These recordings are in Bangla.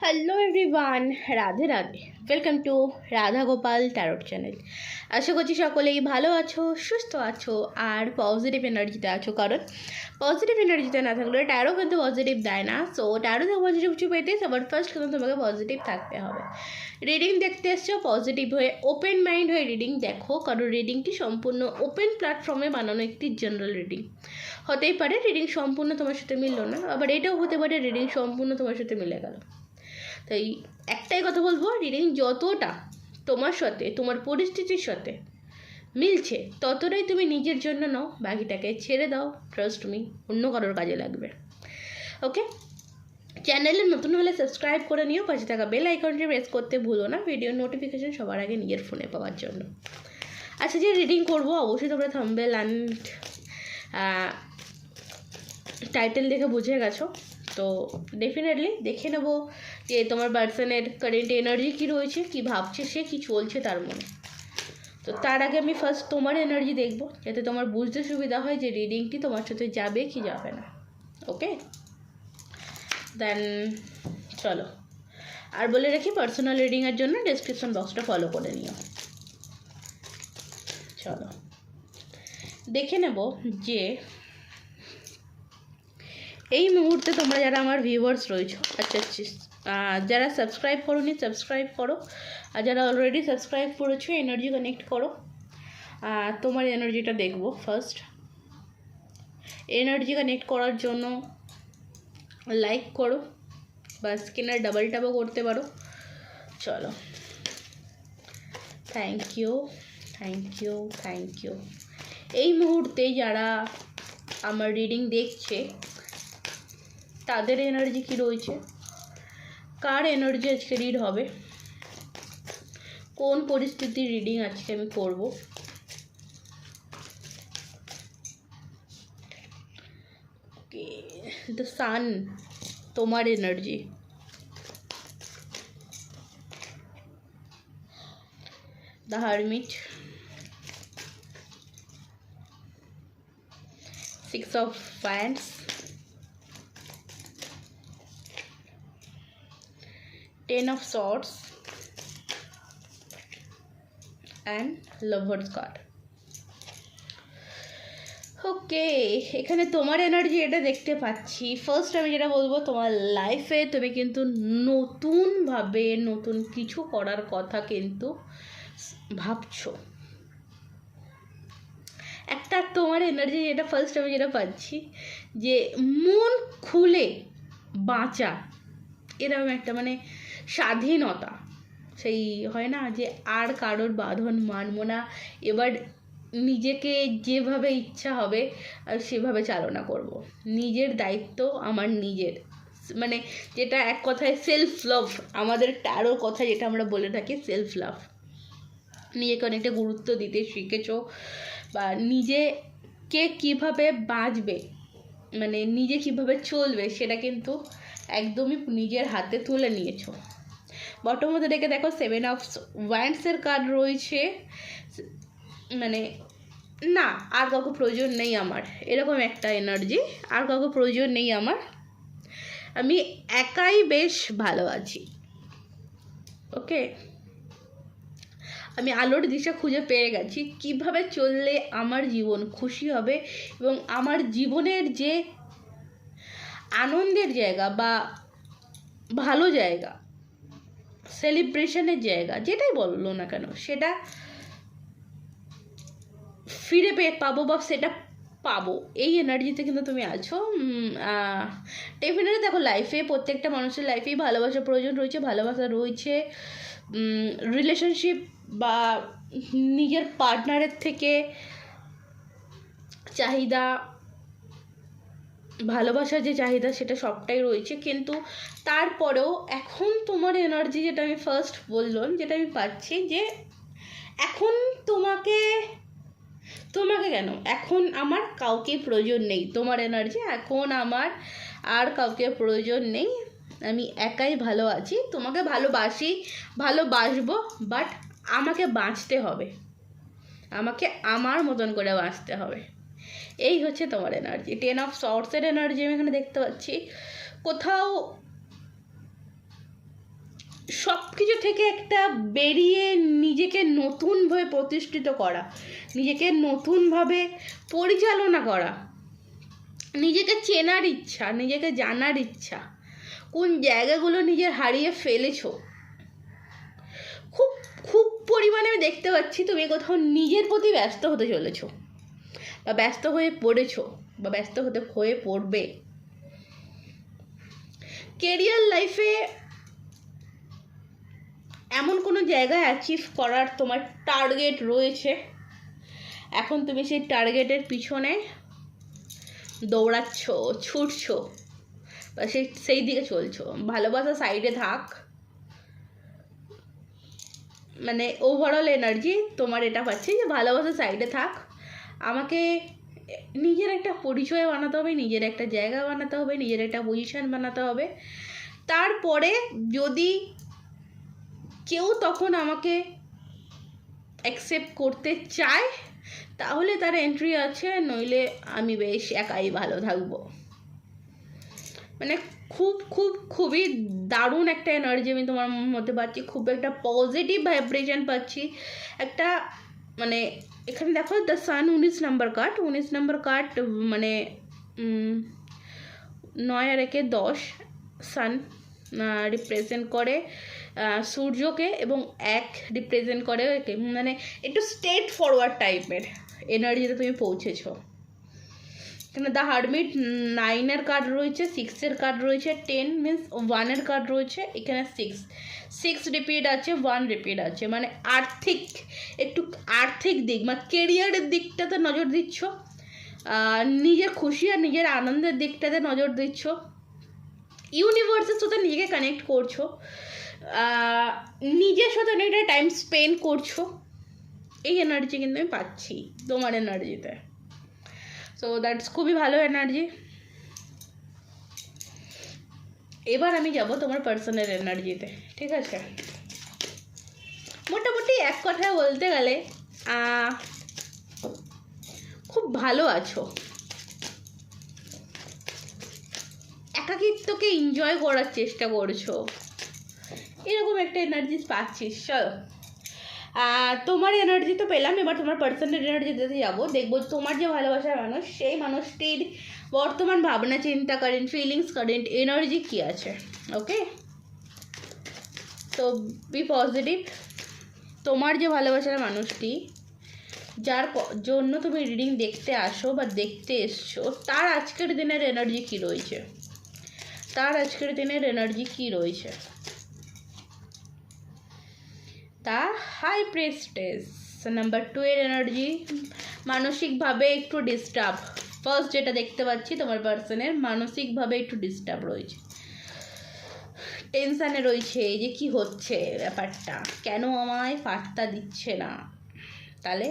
Hello everyone, Radhe Radhe. Welcome to Radha Gopal tarot channel. আশা করছি সকলেই ভালো আছো, সুস্থ আছো আর পজিটিভ এনার্জিতে আছো, কারণ পজিটিভ এনার্জিতে না থাকলে ট্যারো কিন্তু পজিটিভ দেয় না। সো ট্যারো থেকে পজিটিভ কিছু পেতে সবার ফার্স্ট কিন্তু তোমাকে পজিটিভ থাকতে হবে। রিডিং দেখতে এসছো, পজিটিভ হয়ে ওপেন মাইন্ড হয়ে রিডিং দেখো, কারণ রিডিংটি সম্পূর্ণ ওপেন প্ল্যাটফর্মে বানানো একটি জেনারেল রিডিং। হতেই পারে রিডিং সম্পূর্ণ তোমার সাথে মিললো না, আবার এটাও হতে পারে রিডিং সম্পূর্ণ তোমার সাথে মিলে গেল। তাই একটাই কথা বলবো, রিডিং যতটা তোমার সাথে তোমার পরিস্থিতির সাথে মিলছে ততটাই তুমি নিজের জন্য নাও, বাকিটাকে ছেড়ে দাও। ট্রাস্ট মি, অন্য কারোর কাজে লাগবে। ওকে, চ্যানেলে নতুন হলে সাবস্ক্রাইব করে নিও, পাশে থাকা বেল আইকনটি প্রেস করতে ভুলো না ভিডিও নোটিফিকেশন সবার আগে নিজের ফোনে পাওয়ার জন্য। আচ্ছা, যে রিডিং করবো অবশ্যই তোমরা থাম্বনেল অ্যান্ড টাইটেল দেখে বুঝে গেছো। তো ডেফিনেটলি দেখে নেবো যে তোমার পার্সনের কারেন্ট এনার্জি কী রয়েছে, কী ভাবছে সে, কী চলছে তার মনে। তো তার আগে আমি ফার্স্ট তোমার এনার্জি দেখবো, যাতে তোমার বুঝতে সুবিধা হয় যে রিডিংটি তোমার সাথে যাবে কি যাবে না। ওকে, দেন চলো। আর বলে রাখি, পার্সোনাল রিডিংয়ের জন্য ডেসক্রিপশন বক্সটা ফলো করে নিও। চলো দেখে নেব যে এই মুহূর্তে তোমরা যারা আমার ভিউয়ার্স রয়েছো, আচ্ছা যারা সাবস্ক্রাইব করোনি সাবস্ক্রাইব করো, আর যারা অলরেডি সাবস্ক্রাইব করেছো এনার্জি কানেক্ট করো। তোমার এনার্জিটা দেখবো ফার্স্ট। এনার্জি কানেক্ট করার জন্য লাইক করো বা স্ক্রিনের ডাবল ট্যাপও করতে পারো। চলো, thank you thank you thank you. এই মুহূর্তে যারা আমার রিডিং দেখছে তাদের এনার্জি কী রয়েছে, কার এনার্জি আজকে রিড হবে, কোন পরিস্থিতির রিডিং আজকে আমি করব। ওকে, দ্য সান তোমার energy, the hermit, 6 of Wands, Ten of Swords and Lover's card. ওকে, এখানে তোমার এনার্জি এটা দেখতে পাচ্ছি। ফার্স্ট আমি যেটা বলবো, তোমার লাইফে তুমি কিন্তু নতুনভাবে নতুন কিছু করার কথা কিন্তু ভাবছো। একটা তোমার এনার্জি যেটা ফার্স্ট আমি যেটা পাচ্ছি, যে মন খুলে বাঁচা, এরকম একটা মানে স্বাধীনতা। সেই হয় না যে আর কারোর বাঁধন মানবো না, এবার নিজেকে যেভাবে ইচ্ছা হবে আর সেভাবে চালনা করব। নিজের দায়িত্ব আমার নিজের, মানে যেটা এক কথায় সেলফ লাভ, আমাদের ট্যারোর কথা যেটা আমরা বলে থাকি সেলফ লাভ। নিজেকে অনেকটা গুরুত্ব দিতে শিখেছো, বা নিজেকে কীভাবে বাঁচবে, মানে নিজে কীভাবে চলবে সেটা কিন্তু একদমই নিজের হাতে তুলে নিয়েছো। বটম মধ্যে দেখে দেখো 7 of Wands-এর কার্ড রয়েছে। মানে না, আর কাউকে প্রয়োজন নেই আমার, এরকম একটা এনার্জি। আর কাউকে প্রয়োজন নেই আমার, আমি একাই বেশ ভালো আছি। ওকে, আমি আলোর দিশা খুঁজে পেয়ে গেছি, কিভাবে চললে আমার জীবন খুশি হবে এবং আমার জীবনের যে আনন্দের জায়গা বা ভালো জায়গা, সেলিব্রেশনের জায়গা, যেটাই বললো না কেন, সেটা ফিরে পাবো বা সেটা পাবো, এই এনার্জিতে কিন্তু তুমি আছো। ডেফিনেটলি দেখো, লাইফে প্রত্যেকটা মানুষের লাইফেই ভালোবাসার প্রয়োজন রয়েছে, ভালোবাসা রয়েছে। রিলেশনশিপ বা নিজের পার্টনারের থেকে চাহিদা, ভালোবাসার যে চাহিদা সেটা সবটাই রয়েছে, কিন্তু তারপরেও এখন তোমার এনার্জি যেটা আমি ফার্স্ট বললাম, যেটা আমি পাচ্ছি, যে এখন তোমাকে কেন, এখন আমার কাউকে প্রয়োজন নেই। তোমার এনার্জি, এখন আমার আর কাউকে প্রয়োজন নেই, আমি একাই ভালো আছি। তোমাকে ভালোবাসবো, বাট আমাকে বাঁচতে হবে, আমাকে আমার মতন করে বাঁচতে হবে। এই হচ্ছে তোমার এনার্জি। 10 of Swords-এর এনার্জি আমি এখানে দেখতে পাচ্ছি। কোথাও সব কিছু থেকে একটা বেরিয়ে নিজেকে নতুনভাবে প্রতিষ্ঠিত করা, নিজেকে নতুনভাবে পরিচালনা করা, নিজেকে চেনার ইচ্ছা, নিজেকে জানার ইচ্ছা, কোন জায়গাগুলো নিজের হারিয়ে ফেলেছো। খুব খুব পরিমাণে আমি দেখতে পাচ্ছি তুমি কোথাও নিজের প্রতি ব্যস্ত হতে চলেছো, বা ব্যস্ত হয়ে পড়েছো, বা ব্যস্ত হয়ে পড়বে। কেরিয়ার লাইফে এমন কোনো জায়গায় অ্যাচিভ করার তোমার টার্গেট রয়েছে, এখন তুমি সেই টার্গেটের পিছনে দৌড়াচ্ছ, ছুটছো, বা সেই দিকে চলছো। ভালোবাসা সাইডে থাক, মানে ওভারঅল এনার্জি তোমার এটা পাচ্ছি যে ভালোবাসা সাইডে থাক, আমাকে নিজের একটা পরিচয় বানাতে হবে, নিজের একটা জায়গা বানাতে হবে, নিজের একটা পজিশন বানাতে হবে। তারপরে যদি কেউ তখন আমাকে অ্যাকসেপ্ট করতে চায় তাহলে তার এন্ট্রি আছে, নইলে আমি বেশ একাই ভালো থাকবো। মানে খুবই দারুণ একটা এনার্জি আমি তোমার মধ্যে পাচ্ছি, খুব একটা পজিটিভ ভাইব্রেশন পাচ্ছি। একটা মানে এখানে দেখো দ্য সান 19 নম্বর কার্ড, মানে 9 আর 1 10, সান রিপ্রেজেন্ট করে সূর্যকে, এবং 1 রিপ্রেজেন্ট করে একে, মানে একটু স্ট্রেট ফরওয়ার্ড টাইপের এনার্জিতে তুমি পৌঁছেছো। এখানে দ্য হারমিট 9-এর কার্ড রয়েছে, 6-এর কার্ড রয়েছে, 10 মিনস 1-এর কার্ড রয়েছে, এখানে 6 রিপিট আছে, 1 রিপিট আছে। মানে আর্থিক দিক, মানে কেরিয়ারের দিকটাতে নজর দিচ্ছ, নিজের খুশি আর নিজের আনন্দের দিকটাতে নজর দিচ্ছ, ইউনিভার্সের সাথে নিজেকে কানেক্ট করছো, নিজের সাথে অনেকটা টাইম স্পেন্ড করছো। এই এনার্জি কিন্তু আমি পাচ্ছি তোমার এনার্জিতে। সো দ্যাটস খুবই ভালো এনার্জি। এবার আমি যাব তোমার পার্সোনাল এনার্জিতে, ঠিক আছে? মোটামুটি এক কথায় বলতে গেলে খুব ভালো আছো, একাকিত্বকে এনজয় করার চেষ্টা করছো, এরকম একটা এনার্জি পাচ্ছিস। চলো, তোমার এনার্জি তো পেলাম, এবার তোমার পার্সোনাল এনার্জিতে যাবো, দেখবো তোমার যে ভালোবাসার মানুষ, সেই মানুষটির বর্তমান ভাবনা, চিন্তা, কারেন্ট ফিলিংস, কারেন্ট এনার্জি কী আছে। ওকে, তো বি পজিটিভ। তোমার যে ভালোবাসার মানুষটি, যার জন্য তুমি রিডিং দেখতে আসো বা দেখতে এসছো, তার আজকের দিনের এনার্জি কী রয়েছে, তা হাই প্রেস্টেস নাম্বার 2 এর এনার্জি, মানসিকভাবে একটু ডিস্টার্ব। ফার্স্ট যেটা দেখতে পাচ্ছি তোমার পার্সনের মানসিকভাবে একটু ডিস্টার্ব রয়েছে, টেনশানে রয়েছে, যে কি হচ্ছে ব্যাপারটা, কেন আমায় পাত্তা দিচ্ছে না। তাহলে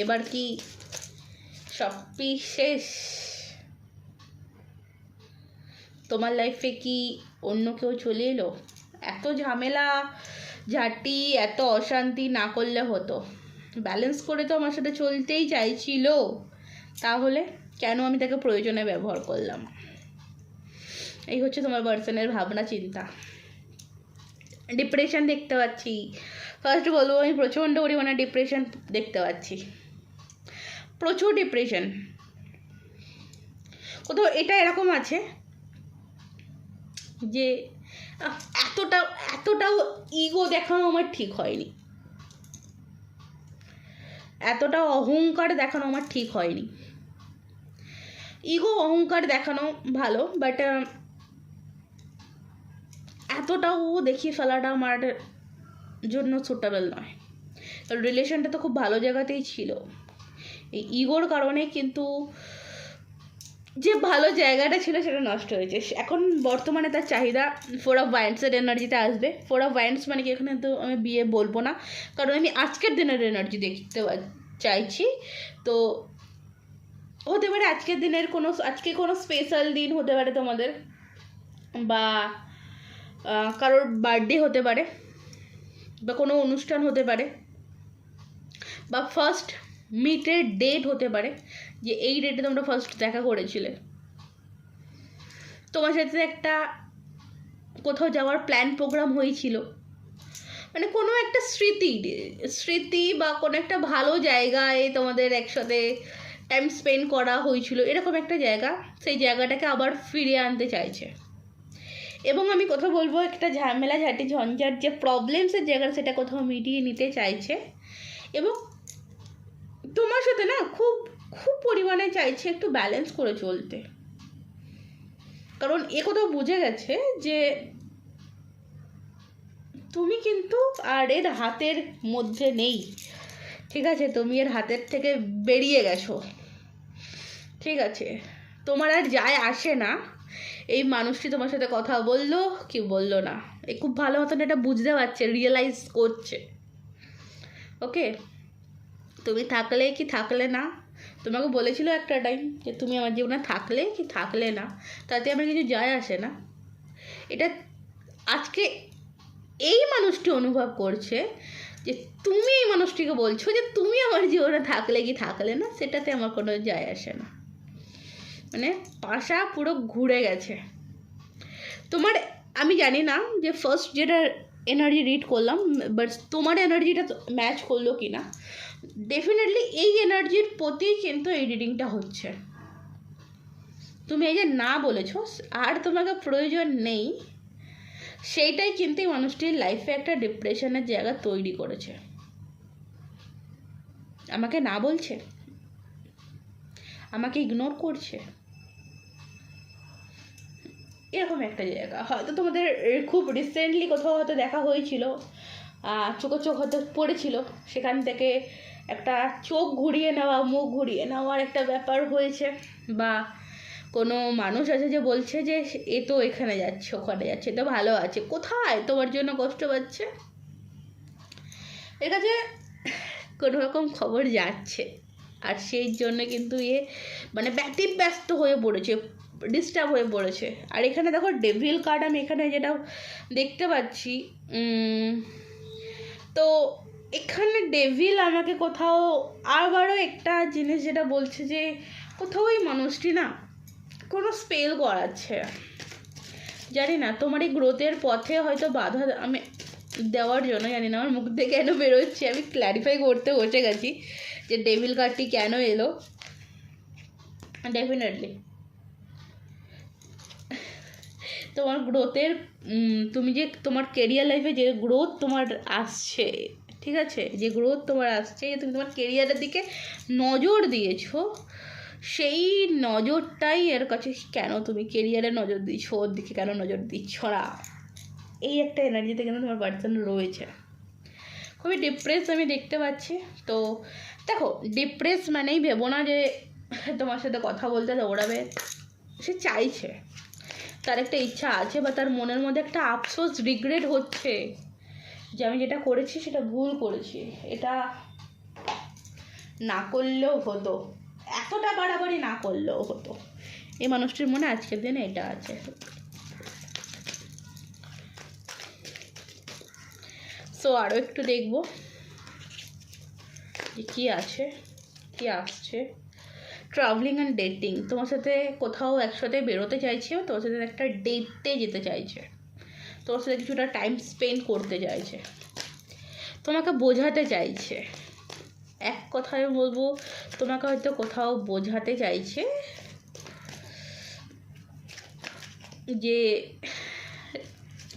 এবার কি সব শেষ? তোমার লাইফে কি অন্য কেউ চলে এলো? এত ঝামেলা ঝাঁটি, এত অশান্তি না করলে হতো, ব্যালেন্স করে তো আমার সাথে চলতেই চাইছিল, তাহলে কেন আমি তাকে প্রয়োজনে ব্যবহার করলাম? এই হচ্ছে তোমার পার্সনের ভাবনা চিন্তা। ডিপ্রেশন দেখতে পাচ্ছি, ফার্স্ট বলবো আমি প্রচণ্ড পরিমাণে ডিপ্রেশন দেখতে পাচ্ছি, প্রচুর ডিপ্রেশন। কোথাও এটা এরকম আছে যে এতটাও ইগো দেখানো আমার ঠিক হয়নি, এতটাও অহংকার দেখানো আমার ঠিক হয়নি। ইগো অহংকার দেখানো ভালো, বাট এতটাও দেখিয়ে ফেলাটা আমার জন্য সুটেবল নয়। রিলেশনটা তো খুব ভালো জায়গাতেই ছিল, এই ইগোর কারণে কিন্তু যে ভালো জায়গাটা ছিল সেটা নষ্ট হয়েছে। এখন বর্তমানে তার চাহিদা 4 অফ ওয়ান্ডসের এনার্জিতে আসবে। 4 অফ ওয়ান্ডস মানে কি, এখানে তো আমি বিয়ে বলবো না, কারণ আমি আজকের দিনের এনার্জি দেখতে চাইছি। তো হতে পারে আজকের দিনের আজকে কোনো স্পেশাল দিন হতে পারে তোমাদের, বা কারোর বার্থডে হতে পারে, বা কোনো অনুষ্ঠান হতে পারে, বা ফার্স্ট মিটের ডেট হতে পারে, যে এই ডেটে তোমরা ফার্স্ট দেখা করেছিলে। তোমার সাথে একটা কোথাও যাওয়ার প্ল্যান প্রোগ্রাম হয়েছিল, মানে কোনো একটা স্মৃতি বা কোনো একটা ভালো জায়গায় তোমাদের একসাথে টাইম স্পেন্ড করা হয়েছিল, এরকম একটা জায়গা, সেই জায়গাটাকে আবার ফিরিয়ে আনতে চাইছে। এবং আমি কোথাও বলবো একটা ঝামেলা ঝাঁটি ঝঞ্ঝাট যে প্রবলেমসের জায়গা, সেটা কোথাও মিটিয়ে নিতে চাইছে। এবং তোমার সাথে না খুব খুব পরিমাণে চাইছে একটু ব্যালেন্স করে চলতে, কারণ এ কোথাও বুঝে গেছে যে তুমি কিন্তু আর এর হাতের মধ্যে নেই, ঠিক আছে? তুমি এর হাতের থেকে বেরিয়ে গেছো, ঠিক আছে? তোমার আর যায় আসে না এই মানুষটি তোমার সাথে কথা বললো কি বললো না, এই খুব ভালো মতন এটা বুঝতে পারছে, রিয়েলাইজ করছে। ওকে, তুমি থাকলে কি থাকলে না, তোমাকে বলেছিল একটা টাইম যে তুমি আমার জীবনে থাকলে কি থাকলে না, তাতে আমার কিছু যায় আসে না। এটা আজকে এই মানুষটি অনুভব করছে যে তুমি এই মানুষটিকে বলছো যে তুমি আমার জীবনে থাকলে কি থাকলে না, সেটাতে আমার কোনো যায় আসে না। মানে পাশা পুরো ঘুরে গেছে তোমার। আমি জানি না যে ফার্স্ট যেটা এনার্জি রিড করলাম, বাট তোমার এনার্জিটা ম্যাচ করলো কি না। ডেফিনেটলি এই এনার্জির প্রতি কিন্তু এই রিডিংটা হচ্ছে। তুমি এই যে না বলেছো আর তোমাকে প্রয়োজন নেই, সেইটাই কিন্তু এই মানুষটির লাইফে একটা ডিপ্রেশনের জায়গা তৈরি করেছে। আমাকে না বলছে, আমাকে ইগনোর করছে, এরকম একটা জায়গা। হয়তো তোমাদের খুব রিসেন্টলি কোথাও হয়তো দেখা হয়েছিল, চোখে চোখ হয়তো পড়েছিল, সেখান থেকে একটা চোখ ঘুরিয়ে নেওয়া, মুখ ঘুরিয়ে নেওয়ার একটা ব্যাপার হয়েছে। বা কোনো মানুষ আছে যে বলছে যে এ তো এখানে যাচ্ছে ওখানে যাচ্ছে, তো ভালো আছে, কোথায় তোমার জন্য কষ্ট পাচ্ছে, এর কাছে কোনো রকম খবর যাচ্ছে। আর সেই জন্য কিন্তু মানে ব্যতিব্যস্ত হয়ে পড়েছে, ডিস্টার্ব হয়ে পড়েছে। আর এখানে দেখো ডেভিল কার্ড আমি এখানে যেটা দেখতে পাচ্ছি, তো এখানে ডেভিল আমাকে কোথাও আবারও একটা জিনিস যেটা বলছে যে কোথাও ওই মানুষটি না কোনো স্পেল করাচ্ছে, জানি না তোমার এই গ্রোথের পথে হয়তো বাধা আমি দেওয়ার জন্য, জানি না আমার মুখ থেকে কেন বেরোচ্ছে, আমি ক্ল্যারিফাই করতে বসে গেছি যে ডেভিল কার্ডটি কেন এলো। ডেফিনেটলি তোমার গ্রোথের, তুমি যে তোমার কেরিয়ার লাইফে যে গ্রোথ তোমার আসছে, ঠিক আছে, যে গ্রোথ তোমার আসছে, তুমি তোমার কেরিয়ারের দিকে নজর দিয়েছো, সেই নজরটাই এর কাছে কেন তুমি কেরিয়ারে নজর দিচ্ছ, ওর দিকে কেন নজর দিচ্ছ না, এই একটা এনার্জিতে কিন্তু তোমার পার্সন রয়েছে। খুবই ডিপ্রেস আমি দেখতে পাচ্ছি। তো দেখো ডিপ্রেস মানেই ভেবো না যে তোমার সাথে কথা বলতে দৌড়াবে, সে চাইছে, তার একটা ইচ্ছা আছে, বা তার মনের মধ্যে একটা আফসোস রিগ্রেট হচ্ছে যে আমি যেটা করেছি সেটা ভুল করেছি, এটা না করলেও হতো, এতটা বাড়াবাড়ি না করলেও হতো। এই মানুষটির মনে আজকের দিনে এটা আছে। সো আরও একটু দেখবো যে কী আছে, কী আসছে। ট্রাভেলিং অ্যান্ড ডেটিং, তোমার সাথে কোথাও একসাথে বেরোতে চাইছে, তোমার সাথে একটা ডেটে যেতে চাইছে, তোমার সাথে কিছুটা টাইম স্পেন্ড করতে চাইছে, তোমাকে বোঝাতে চাইছে। এক কথায় বলবো তোমাকে হয়তো কোথাও বোঝাতে চাইছে যে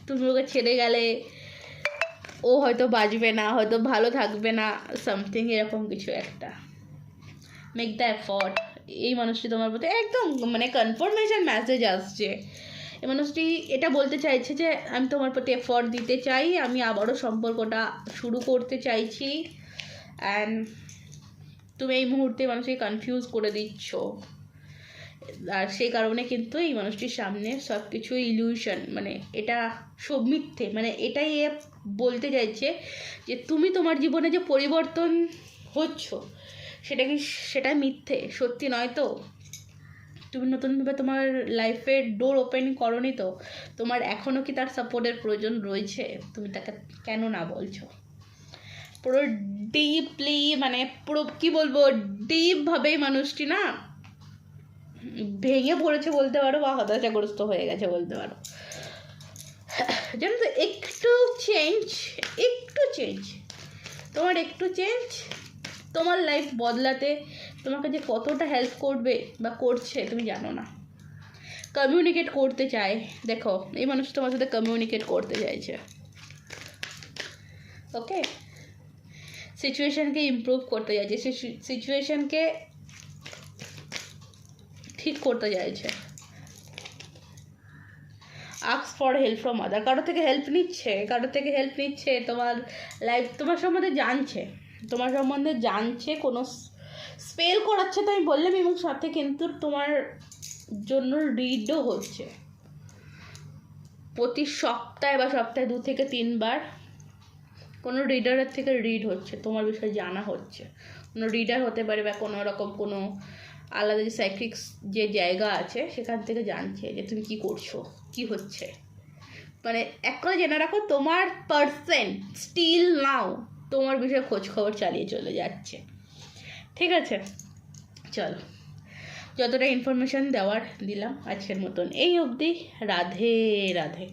তুমি ওকে ছেড়ে গেলে ও হয়তো বাঁচবে না, হয়তো ভালো থাকবে না, সামথিং এরকম কিছু একটা। মেক দ্য এফর্ট, এই মানুষটি তোমার প্রতি একদম মানে কনফার্মেশন মেসেজ আসছে। এই মানুষটি এটা বলতে চাইছে যে আমি তোমার প্রতি এফর্ট দিতে চাই, আমি আবারও সম্পর্কটা শুরু করতে চাইছি, অ্যান্ড তুমি এই মুহূর্তে মানুষকে কনফিউজ করে দিচ্ছ। আর সেই কারণে কিন্তু এই মানুষটির সামনে সব কিছু ইলিউশন, মানে এটা সব মিথ্যে, মানে এটাই এ বলতে চাইছে যে তুমি তোমার জীবনে যে পরিবর্তন হচ্ছ সেটা মিথ্যে, সত্যি নয়। তো তুমি নতুনভাবে তোমার লাইফের ডোর ওপেন করোনি, তো তোমার এখনও কি তার সাপোর্টের প্রয়োজন রয়েছে, তুমি তাকে কেন না বলছো। পুরো ডিপলি, মানে পুরো কী বলবো, ডিপভাবেই মানুষটি না ভেঙে পড়েছে বলতে পারো, বা হতাশাগ্রস্ত হয়ে গেছে বলতে পারো। জানো তো, একটু চেঞ্জ তোমার একটু চেঞ্জ তোমার লাইফ বদলাতে তোমাকে যে কতটা হেল্প করবে বা করছে তুমি জানো না। কমিউনিকেট করতে চায়, দেখো এই মানুষ তোমার সাথে কমিউনিকেট করতে চাইছে। ওকে, সিচুয়েশনকে ইমপ্রুভ করতে চাইছে, সিচুয়েশনকে ঠিক করতে চাইছে। Ask for help from other, কারো থেকে হেল্প নিচ্ছে, তোমার লাইফ তোমার সম্বন্ধে জানছে, কোনো স্পেল করাচ্ছে তো আমি বললাম, এবং সাথে কিন্তু তোমার জন্য রিডও হচ্ছে প্রতি সপ্তাহে বা সপ্তাহে 2 থেকে 3 বার কোনো রিডারের থেকে রিড হচ্ছে, তোমার বিষয়ে জানা হচ্ছে। কোনো রিডার হতে পারে বা কোনো রকম কোনো আলাদা যে সাইকিক্স যে জায়গা আছে সেখান থেকে জানছে যে তুমি কি করছো, কি হচ্ছে। মানে এক কথা জেনে রাখো, তোমার পার্সন স্টিল নাও তোমার বিষয়ে খোঁজ খবর চালিয়ে চলে যাচ্ছে। ঠিক আছে, চলো যতটা ইনফরমেশান দেওয়ার দিলাম আজকের মতন এই অবধি। রাধে রাধে।